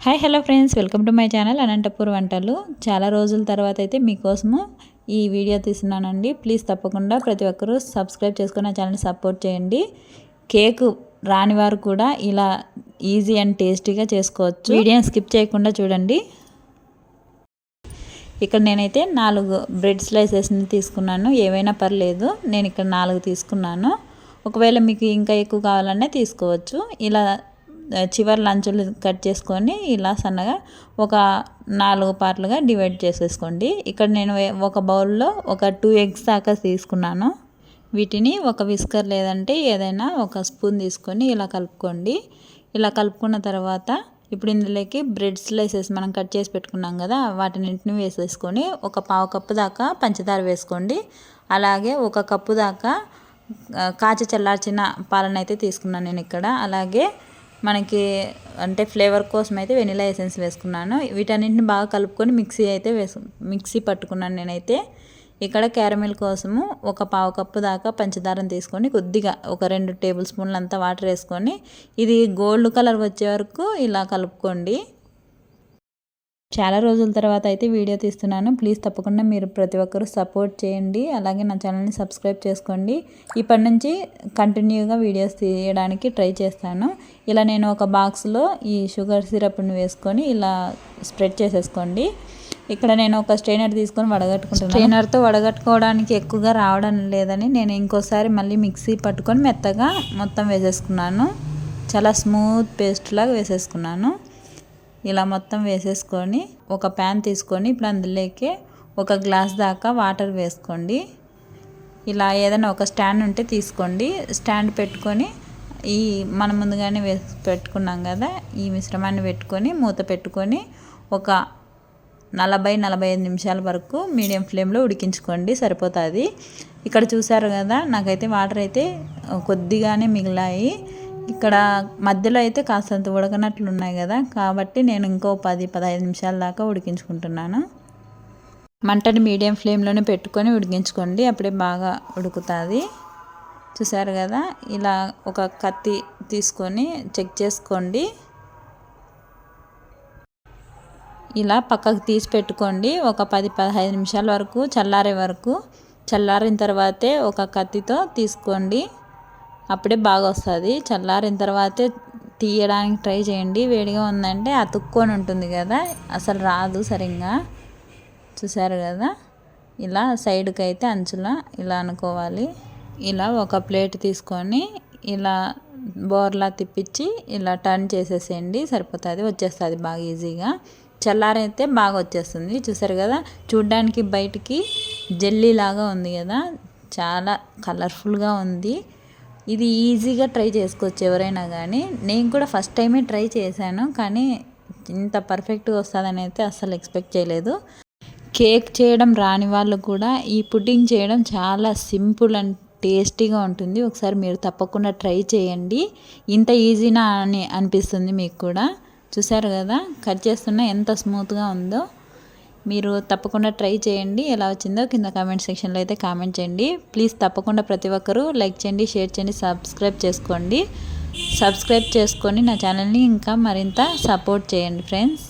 Hi hello friends, welcome to my channel Anantapur వంటలు. చాలా రోజుల తర్వాత అయితే మీకోసము ఈ వీడియో తీస్తున్నానండి. ప్లీజ్ తప్పకుండా ప్రతి ఒక్కరూ సబ్స్క్రైబ్ చేసుకుని నా ఛానల్ని సపోర్ట్ చేయండి. కేక్ రాని వారు కూడా ఇలా ఈజీ అండ్ టేస్టీగా చేసుకోవచ్చు. వీడియోని స్కిప్ చేయకుండా చూడండి. ఇక్కడ నేనైతే 4 బ్రెడ్ స్లైసెస్ని తీసుకున్నాను. ఏవైనా పర్లేదు, నేను ఇక్కడ 4 తీసుకున్నాను. ఒకవేళ మీకు ఇంకా ఎక్కువ కావాలనే తీసుకోవచ్చు. ఇలా చివరి లంచులు కట్ చేసుకొని ఇలా సన్నగా ఒక 4 పార్ట్లుగా డివైడ్ చేసేసుకోండి. ఇక్కడ నేను ఒక బౌల్లో ఒక 2 ఎగ్స్ దాకా తీసుకున్నాను. వీటిని ఒక విస్కర్ లేదంటే ఏదైనా ఒక స్పూన్ తీసుకొని ఇలా కలుపుకోండి. ఇలా కలుపుకున్న తర్వాత ఇప్పుడు ఇందులోకి బ్రెడ్ స్లైసెస్ మనం కట్ చేసి పెట్టుకున్నాం కదా, వాటిని వేసేసుకొని ఒక 1/2 కప్పు దాకా పంచదార వేసుకోండి. అలాగే 1 కప్పు దాకా కాచి చల్లార్చిన పాలన అయితే తీసుకున్నాను నేను ఇక్కడ. అలాగే మనకి అంటే ఫ్లేవర్ కోసం అయితే వెనిలా ఎసెన్స్ వేసుకున్నాను. వీటన్నింటిని బాగా కలుపుకొని మిక్సీ పట్టుకున్నాను నేనైతే. ఇక్కడ క్యారమిల్ కోసము ఒక 1/2 కప్పు దాకా పంచదారని తీసుకొని కొద్దిగా ఒక 2 టేబుల్ స్పూన్లు అంతా వాటర్ వేసుకొని ఇది గోల్డ్ కలర్ వచ్చే వరకు ఇలా కలుపుకోండి. చాలా రోజుల తర్వాత అయితే వీడియో తీస్తున్నాను. ప్లీజ్ తప్పకుండా మీరు ప్రతి ఒక్కరూ సపోర్ట్ చేయండి. అలాగే నా ఛానల్ని సబ్స్క్రైబ్ చేసుకోండి. ఇప్పటి నుంచి కంటిన్యూగా వీడియోస్ తీయడానికి ట్రై చేస్తాను. ఇలా నేను ఒక బాక్స్లో ఈ షుగర్ సిరప్ని వేసుకొని ఇలా స్ప్రెడ్ చేసేసుకోండి. ఇక్కడ నేను ఒక స్ట్రైనర్ తీసుకొని వడగట్టుకుంటున్నాను. స్ట్రైనర్తో వడగట్టుకోవడానికి ఎక్కువగా రావడం లేదని నేను ఇంకోసారి మళ్ళీ మిక్సీ పట్టుకొని మెత్తగా మొత్తం వేసేసుకున్నాను. చాలా స్మూత్ పేస్ట్ లాగా వేసేసుకున్నాను. ఇలా మొత్తం వేసేసుకొని ఒక ప్యాన్ తీసుకొని ఇప్పుడు అందులోకి 1 గ్లాస్ దాకా వాటర్ వేసుకోండి. ఇలా ఏదైనా ఒక స్టాండ్ ఉంటే తీసుకోండి. స్టాండ్ పెట్టుకొని మనం ముందుగానే పెట్టుకున్నాం కదా, ఈ మిశ్రమాన్ని పెట్టుకొని మూత పెట్టుకొని ఒక 40-45 నిమిషాల వరకు మీడియం ఫ్లేమ్లో ఉడికించుకోండి, సరిపోతుంది. ఇక్కడ చూసారు కదా, నాకైతే వాటర్ అయితే కొద్దిగానే మిగిలాయి. ఇక్కడ మధ్యలో అయితే కాస్తంత ఉడకనట్లు ఉన్నాయి కదా, కాబట్టి నేను ఇంకో 10-15 నిమిషాల దాకా ఉడికించుకుంటున్నాను. మంటని మీడియం ఫ్లేమ్లోనే పెట్టుకొని ఉడికించుకోండి, అప్పుడే బాగా ఉడుకుతుంది. చూసారు కదా, ఇలా ఒక కత్తి తీసుకొని చెక్ చేసుకోండి. ఇలా పక్కకు తీసి పెట్టుకోండి. ఒక 10-15 నిమిషాల వరకు చల్లారిన తర్వాతే ఒక కత్తితో తీసుకోండి, అప్పుడే బాగా వస్తుంది. చల్లారిన తర్వాతే తీయడానికి ట్రై చేయండి. వేడిగా ఉందంటే అతుక్కొని ఉంటుంది కదా, అసలు రాదు సరిగ్గా. చూసారు కదా, ఇలా సైడ్కి అయితే అంచులా ఇలా అనుకోవాలి. ఇలా ఒక ప్లేట్ తీసుకొని ఇలా బోర్లా తిప్పించి ఇలా టర్న్ చేసేసేయండి, సరిపోతుంది. వచ్చేస్తుంది బాగా ఈజీగా. చల్లారైతే బాగా వచ్చేస్తుంది. చూసారు కదా, చూడ్డానికి బయటికి జెల్లీ లాగా ఉంది కదా, చాలా కలర్ఫుల్గా ఉంది. ఇది ఈజీగా ట్రై చేసుకోవచ్చు ఎవరైనా కానీ. నేను కూడా ఫస్ట్ టైమే ట్రై చేశాను, కానీ ఇంత పర్ఫెక్ట్గా వస్తుందని అయితే అస్సలు ఎక్స్పెక్ట్ చేయలేదు. కేక్ చేయడం రాని వాళ్ళు కూడా ఈ పుడ్డింగ్ చేయడం చాలా సింపుల్ అండ్ టేస్టీగా ఉంటుంది. ఒకసారి మీరు తప్పకుండా ట్రై చేయండి. ఇంత ఈజీనా అని అనిపిస్తుంది మీకు కూడా. చూసారు కదా, కట్ చేస్తున్నా ఎంత స్మూత్గా ఉందో. మీరు తప్పకుండా ట్రై చేయండి. ఎలా వచ్చిందో కింద కామెంట్ సెక్షన్లో అయితే కామెంట్ చేయండి. ప్లీజ్ తప్పకుండా ప్రతి ఒక్కరూ లైక్ చేయండి, షేర్ చేయండి, సబ్స్క్రైబ్ చేసుకోండి. సబ్స్క్రైబ్ చేసుకొని నా ఛానల్ని ఇంకా మరింత సపోర్ట్ చేయండి ఫ్రెండ్స్.